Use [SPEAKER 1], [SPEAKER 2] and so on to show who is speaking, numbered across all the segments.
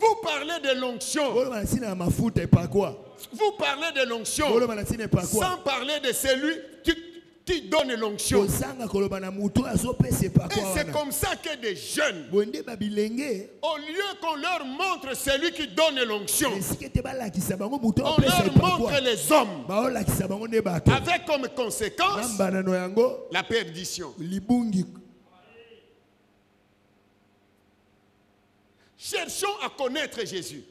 [SPEAKER 1] Vous parlez de l'onction. Vous parlez de l'onction sans parler de celui qui donne l'onction. Et c'est comme ça que des jeunes, au lieu qu'on leur montre celui qui donne l'onction, on leur montre les hommes, avec comme conséquence la perdition. Cherchons à connaître Jésus.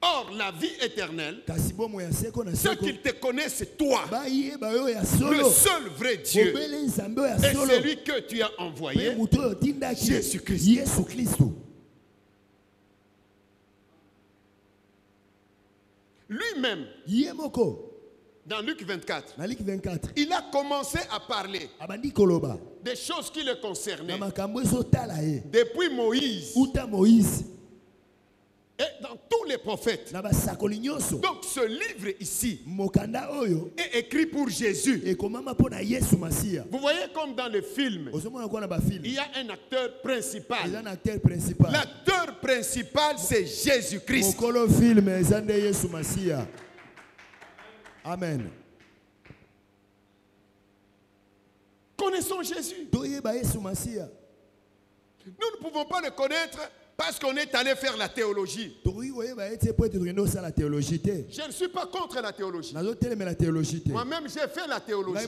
[SPEAKER 1] Or, la vie éternelle, ceux qui te connaissent, toi, le seul vrai Dieu, et celui que tu as envoyé, Jésus-Christ. Lui-même, dans Luc 24, il a commencé à parler des choses qui le concernaient. Depuis Moïse. Et dans tous les prophètes. Donc ce livre ici est écrit pour Jésus. Vous voyez comme dans le film, il y a un acteur principal. L'acteur principal, c'est Jésus-Christ. Amen. Connaissons Jésus. Nous ne pouvons pas le connaître parce qu'on est allé faire la théologie. Je ne suis pas contre la théologie. Moi-même, j'ai fait la théologie.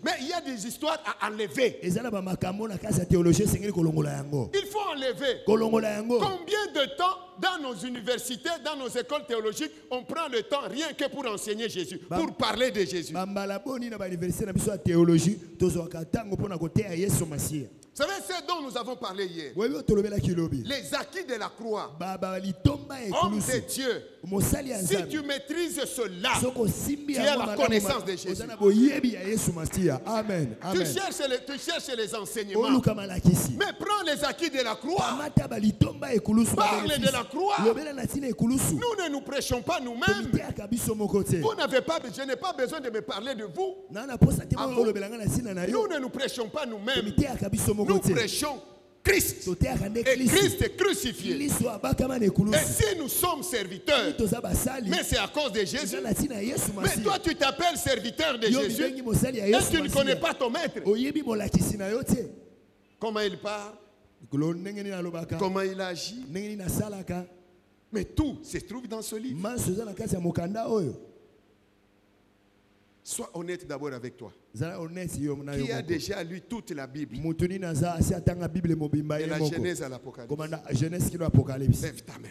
[SPEAKER 1] Mais il y a des histoires à enlever. Il faut enlever. Combien de temps dans nos universités, dans nos écoles théologiques, on prend le temps rien que pour enseigner Jésus, pour parler de Jésus? Vous savez ce dont nous avons parlé hier? Les acquis de la croix. Homme de Dieu. Si tu maîtrises cela, tu as la connaissance de Jésus. Amen. Tu cherches les enseignements. Mais prends les acquis de la croix. Parle de la croix. Nous ne nous prêchons pas nous-mêmes. Je n'ai pas besoin de me parler de vous. Nous ne nous prêchons pas nous-mêmes. Nous prêchons Christ. Et Christ est crucifié. Et si nous sommes serviteurs, mais c'est à cause de Jésus. Mais toi tu t'appelles serviteur de Jésus et tu ne connais pas ton maître. Comment il parle, comment il agit. Mais tout se trouve dans ce livre. Sois honnête d'abord avec toi. Qui a déjà lu toute la Bible, de la Genèse à l'Apocalypse. Lève ta main.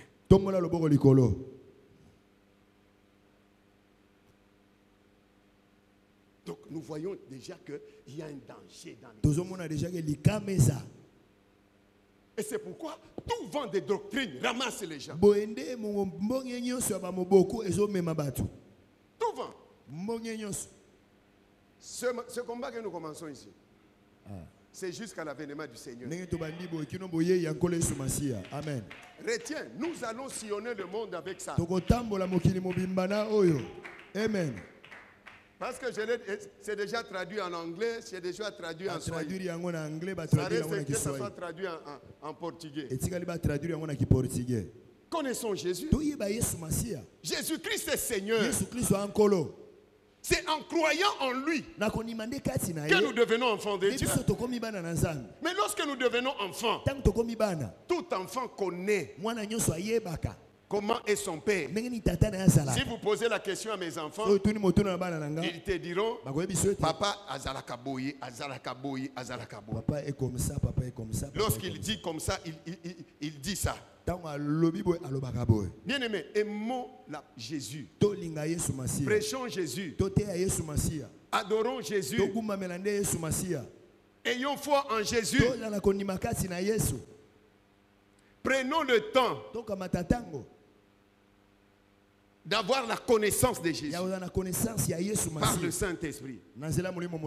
[SPEAKER 1] Donc nous voyons déjà qu'il y a un danger dans l'Église. Et c'est pourquoi tout vent de doctrine ramasse les gens. Tout vent. Ce combat que nous commençons ici, c'est jusqu'à l'avènement du Seigneur. Amen. Retiens, nous allons sillonner le monde avec ça. Amen. Parce que c'est déjà traduit en anglais, c'est déjà traduit en swahili. Ça reste que ça soit traduit en portugais. Connaissons Jésus. Jésus-Christ est Seigneur. C'est en croyant en lui que nous devenons enfants de Dieu. Mais lorsque nous devenons enfants, tout enfant connaît comment est son père. Si vous posez la question à mes enfants, ils te diront, papa azalakaboye, azalakaboye, azalakaboye. Papa est comme ça, papa est comme ça. Lorsqu'il dit comme ça, il dit ça. Bien-aimés, aimons Jésus. Prêchons Jésus. Adorons Jésus. Ayons foi en Jésus. Prenons le temps d'avoir la connaissance de Jésus par le Saint-Esprit.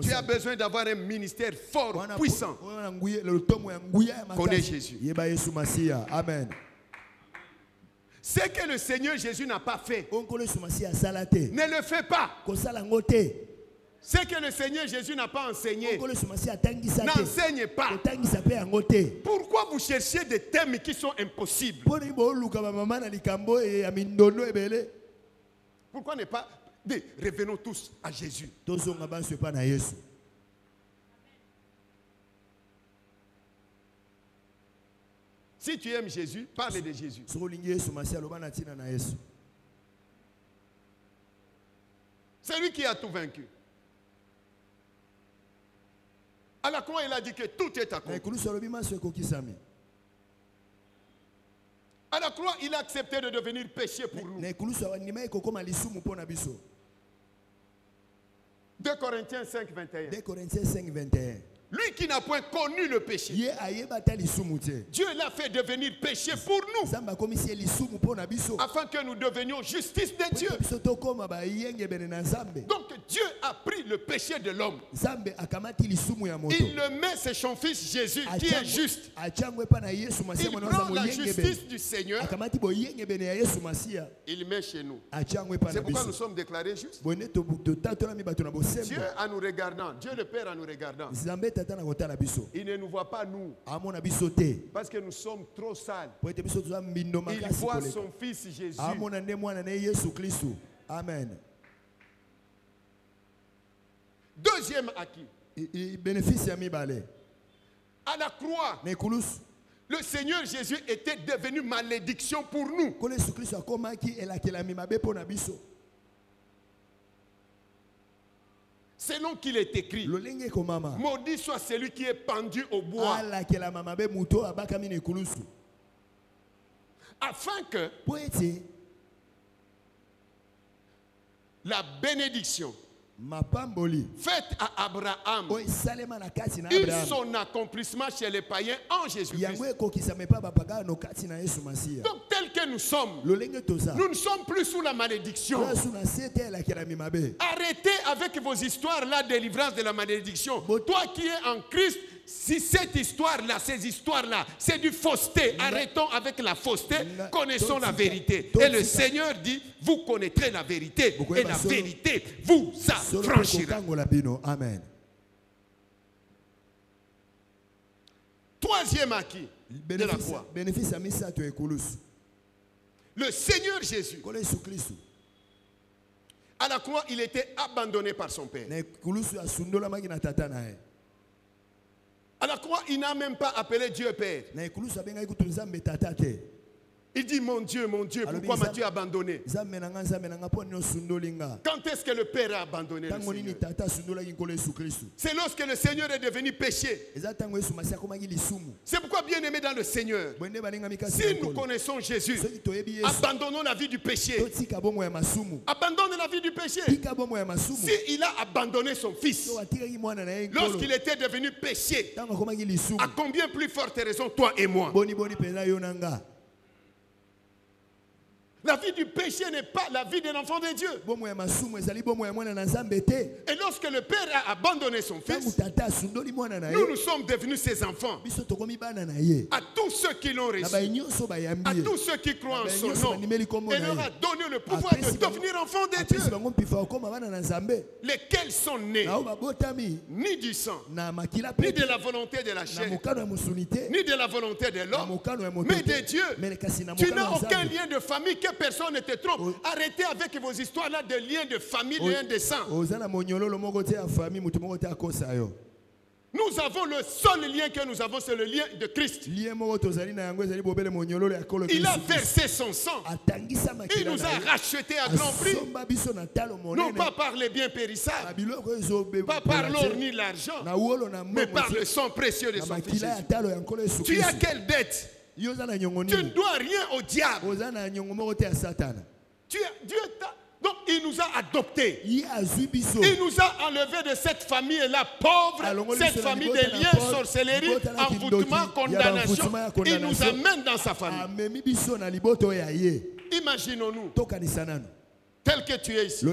[SPEAKER 1] Tu as besoin d'avoir un ministère fort, puissant. Connais Jésus. Amen. Ce que le Seigneur Jésus n'a pas fait, ne le fais pas. Ce que le Seigneur Jésus n'a pas enseigné, n'enseigne pas. Pourquoi vous cherchez des thèmes qui sont impossibles? Pourquoi ne pas... Revenons tous à Jésus. Si tu aimes Jésus, parle de Jésus. C'est lui qui a tout vaincu. À la croix, il a dit que tout est accompli. À la croix, il a accepté de devenir péché pour nous. 2 Corinthiens 5, 21. Lui qui n'a point connu le péché, Dieu l'a fait devenir péché pour nous, afin que nous devenions justice de Dieu. Donc Dieu a pris le péché de l'homme. Il le met sur son fils Jésus qui est juste. Il prend la justice du Seigneur, il met chez nous. C'est pourquoi nous sommes déclarés justes. Dieu en nous regardant, Dieu le Père en nous regardant, il ne nous voit pas nous, parce que nous sommes trop sales. Il voit son fils Jésus.
[SPEAKER 2] Amen.
[SPEAKER 1] Deuxième acquis. À la croix, le Seigneur Jésus était devenu malédiction pour nous. Selon qu'il est écrit, maudit soit celui qui est pendu au bois. Afin que la bénédiction faite à Abraham eut son accomplissement chez les païens en Jésus-Christ. Donc tel que nous sommes, nous ne sommes plus sous la malédiction. Arrêtez avec vos histoires là, délivrance de la malédiction. Toi qui es en Christ, si cette histoire-là, ces histoires-là, c'est du fausseté, arrêtons avec la fausseté, connaissons la vérité. Et le Seigneur dit, vous connaîtrez la vérité, et la vérité vous affranchira.
[SPEAKER 2] Amen.
[SPEAKER 1] Troisième acquis de la croix. Le Seigneur Jésus, à la croix, il était abandonné par son Père. À la croix, il n'a même pas appelé Dieu Père. Il dit, mon Dieu, pourquoi m'as-tu abandonné? Quand est-ce que le Père a abandonné le Seigneur? C'est lorsque le Seigneur est devenu péché. C'est pourquoi, bien aimé dans le Seigneur, si nous connaissons Jésus, abandonnons la vie du péché. Abandonne la vie du péché. S'il a abandonné son fils lorsqu'il était devenu péché, à combien plus forte raison toi et moi? La vie du péché n'est pas la vie d'un enfant de Dieu. Et lorsque le Père a abandonné son fils, nous sommes devenus ses enfants. À tous ceux qui l'ont reçu, à tous ceux qui croient en son nom, il leur a donné le pouvoir de devenir enfants de Dieu. Lesquels sont nés ni du sang, ni de la volonté de la chair, ni de la volonté de l'homme, mais de Dieu. Tu n'as aucun lien de famille que personne ne te trompe. Arrêtez avec vos histoires là de liens de famille, liens de sang. Nous avons le seul lien que nous avons, c'est le lien de Christ. Il a versé son sang. Il nous a rachetés à grand prix. Non pas par les biens périssables, pas par l'or ni l'argent, mais par le sang précieux de son fils Jésus. Tu as quelle dette? Tu ne dois rien au diable. Dieu t'a... Donc il nous a adoptés. Il nous a enlevés de cette famille-là pauvre, cette famille de liens, sorcellerie, envoûtement, condamnation. Il nous amène dans sa famille. Imaginons-nous, tel que tu es ici.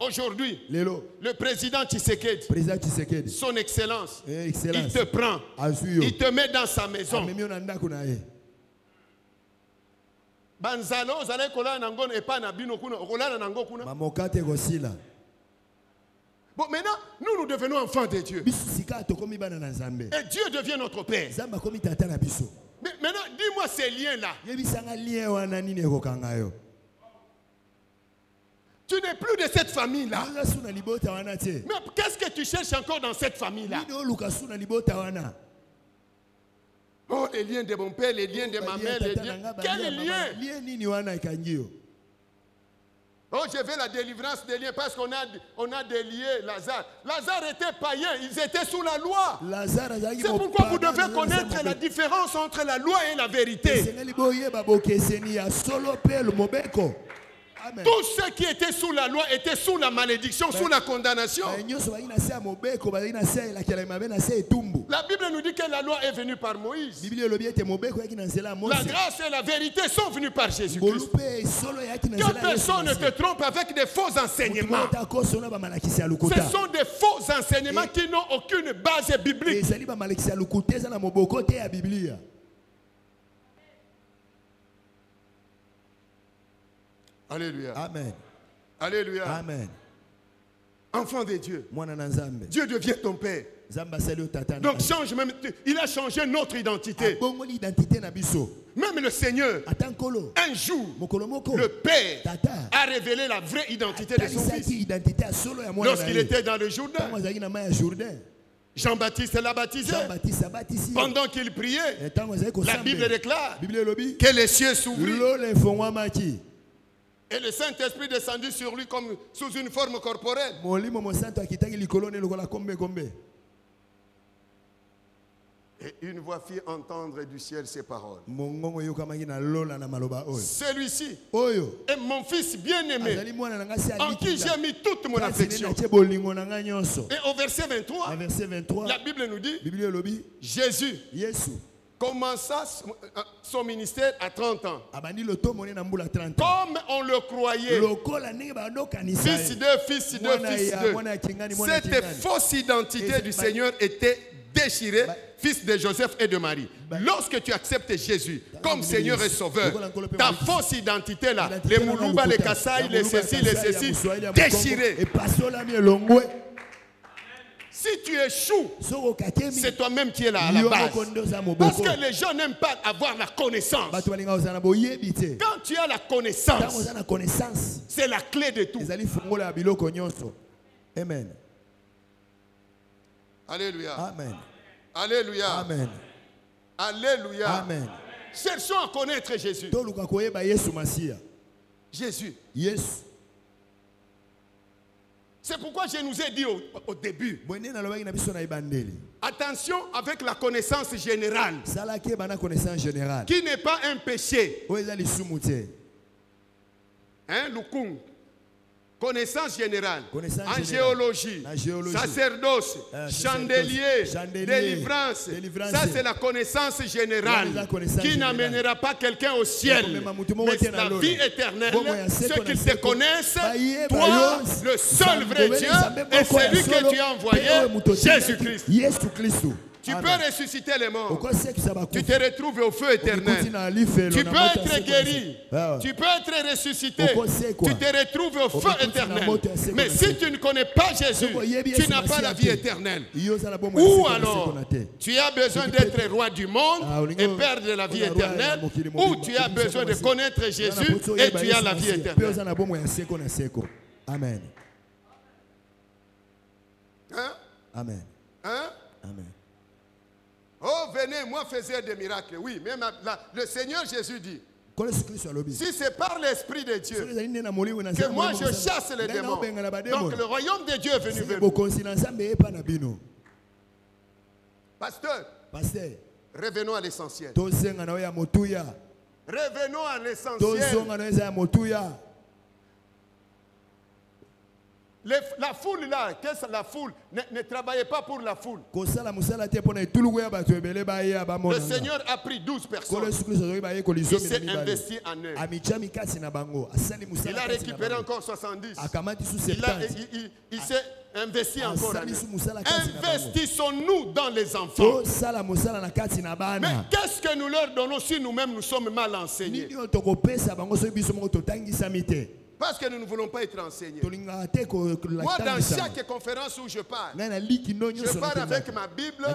[SPEAKER 1] Aujourd'hui, le président Tshisekedi, son excellence, il te prend, il te met dans sa maison. Banzalo zale kola nango epa na bino kuna okolala nango kuna. Bon, maintenant, nous devenons enfants de Dieu. Et Dieu devient notre Père. Mais maintenant, dis-moi ces liens-là. Tu n'es plus de cette famille-là. Mais qu'est-ce que tu cherches encore dans cette famille-là? Oh, les liens de mon père, les liens de ma mère, les liens. Quel lien? Oh, je veux la délivrance des liens parce qu'on a délié Lazare. Lazare était païen, ils étaient sous la loi. C'est pourquoi vous devez connaître la différence entre la loi et la vérité. Amen. Tous ceux qui étaient sous la loi étaient sous la malédiction, sous la condamnation. La Bible nous dit que la loi est venue par Moïse. La grâce et la vérité sont venues par Jésus-Christ. Que personne ne te trompe avec des faux enseignements. Ce sont des faux enseignements qui n'ont aucune base biblique. Alléluia. Amen. Alléluia. Amen. Enfant de Dieu. Dieu devient ton Père. Donc change même, il a changé notre identité. Même le Seigneur, un jour, le Père a révélé la vraie identité de son Fils. Lorsqu'il était dans le Jourdain, Jean-Baptiste l'a baptisé. Pendant qu'il priait, la Bible déclare que les cieux s'ouvrirent. Et le Saint-Esprit descendu sur lui comme sous une forme corporelle. Et une voix fit entendre du ciel ces paroles. Celui-ci est mon fils bien-aimé, en qui j'ai mis toute mon affection. Et au verset 23, la Bible nous dit, Jésus commença son ministère à 30 ans. Comme on le croyait, fils d'eux, fils d'eux, fils d'eux. Cette fausse identité du Seigneur était déchirée, fils de Joseph et de Marie. Lorsque tu acceptes Jésus comme Seigneur et Sauveur, ta fausse identité là, les Moulouba, les Kassaï, les ceci, déchirée. Si tu échoues, c'est toi-même qui es là à la base. Parce que les gens n'aiment pas avoir la connaissance. Quand tu as la connaissance, c'est la clé de tout.
[SPEAKER 2] Amen.
[SPEAKER 1] Alléluia.
[SPEAKER 2] Amen.
[SPEAKER 1] Alléluia.
[SPEAKER 2] Amen.
[SPEAKER 1] Alléluia.
[SPEAKER 2] Amen.
[SPEAKER 1] Cherchons à connaître Jésus. Jésus.
[SPEAKER 2] Yes.
[SPEAKER 1] C'est pourquoi je nous ai dit au début, attention avec la connaissance générale, qui n'est pas un péché. Hein, Lukung. Connaissance générale, en géologie, sacerdoce, chandelier, délivrance. Ça, c'est la connaissance générale qui n'amènera pas quelqu'un au ciel. Mais la vie éternelle, ceux qui te connaissent, toi, le seul vrai Dieu, et celui que tu as envoyé, Jésus-Christ. Tu peux ressusciter les morts. Tu te retrouves au feu éternel. Tu peux être guéri. Tu peux être ressuscité. Tu te retrouves au feu éternel. Mais si tu ne connais pas Jésus, tu n'as pas la vie éternelle. Ou alors, tu as besoin d'être roi du monde et perdre la vie éternelle. Ou tu as besoin de connaître Jésus et tu as la vie éternelle.
[SPEAKER 2] Amen.
[SPEAKER 1] Hein?
[SPEAKER 2] Amen.
[SPEAKER 1] Hein?
[SPEAKER 2] Amen.
[SPEAKER 1] Oh, venez, moi faisais des miracles. Oui, mais le Seigneur Jésus dit, si c'est par l'Esprit de Dieu que moi je chasse les démons, donc le royaume de Dieu est venu vers nous. Pasteur, revenons à l'essentiel. Revenons à l'essentiel. La foule là, la foule ne travaillait pas pour la foule. Le Seigneur a pris 12 personnes. Il s'est investi en eux. Il a récupéré encore 70. Il s'est investi encore en eux. Investissons-nous dans les enfants. Mais qu'est-ce que nous leur donnons si nous-mêmes nous sommes mal enseignés? Parce que nous ne voulons pas être enseignés. Moi, dans chaque conférence où je pars avec ma Bible,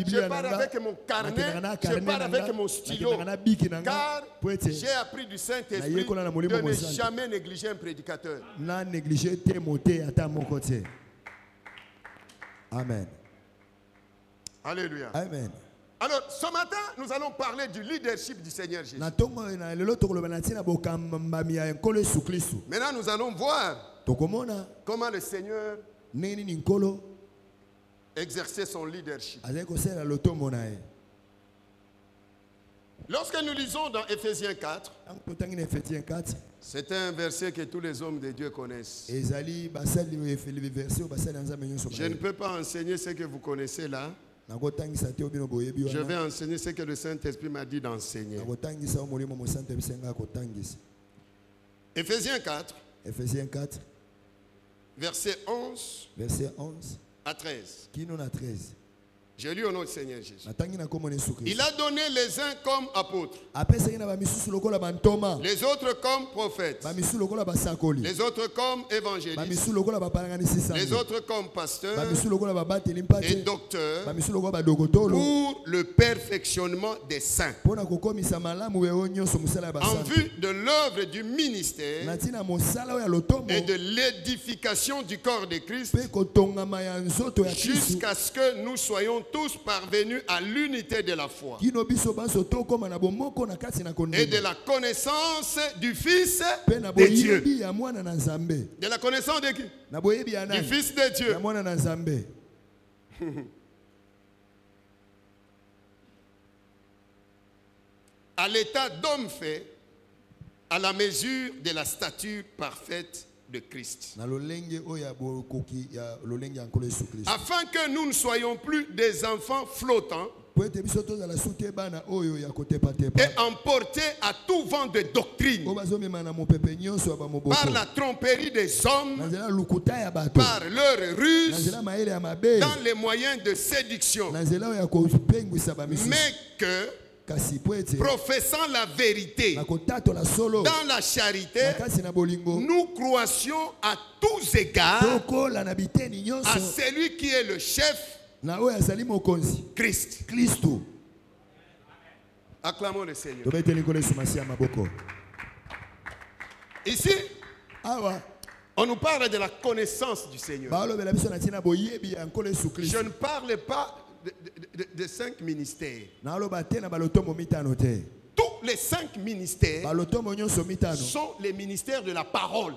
[SPEAKER 1] je pars avec mon carnet, je pars avec mon stylo. Car j'ai appris du Saint-Esprit de ne jamais négliger un prédicateur.
[SPEAKER 2] Amen.
[SPEAKER 1] Alléluia.
[SPEAKER 2] Amen.
[SPEAKER 1] Alors, ce matin, nous allons parler du leadership du Seigneur Jésus. Maintenant, nous allons voir comment le Seigneur exerçait son leadership. Lorsque nous lisons dans Ephésiens 4, c'est un verset que tous les hommes de Dieu connaissent. Je ne peux pas enseigner ce que vous connaissez là. Je vais enseigner ce que le Saint-Esprit m'a dit d'enseigner. Ephésiens 4, verset 11 à 13. Je lis au nom du Seigneur Jésus. Il a donné les uns comme apôtres, les autres comme prophètes, les autres comme évangélistes, les autres comme pasteurs et docteurs pour le perfectionnement des saints, en vue de l'œuvre du ministère et de l'édification du corps de Christ, jusqu'à ce que nous soyons tous parvenus à l'unité de la foi et de la connaissance du Fils de Dieu. De la connaissance de qui? Du Fils de Dieu. À l'état d'homme fait, à la mesure de la stature parfaite de Christ. Afin que nous ne soyons plus des enfants flottants et emportés à tout vent de doctrine par la tromperie des hommes, par leur ruse, dans les moyens de séduction, mais que, professant la vérité dans la charité, nous croissions à tous égards à celui qui est le chef, Christ. Acclamons le Seigneur. Ici, on nous parle de la connaissance du Seigneur. Je ne parle pas de 5 ministères. Tous les 5 ministères sont les ministères de la parole.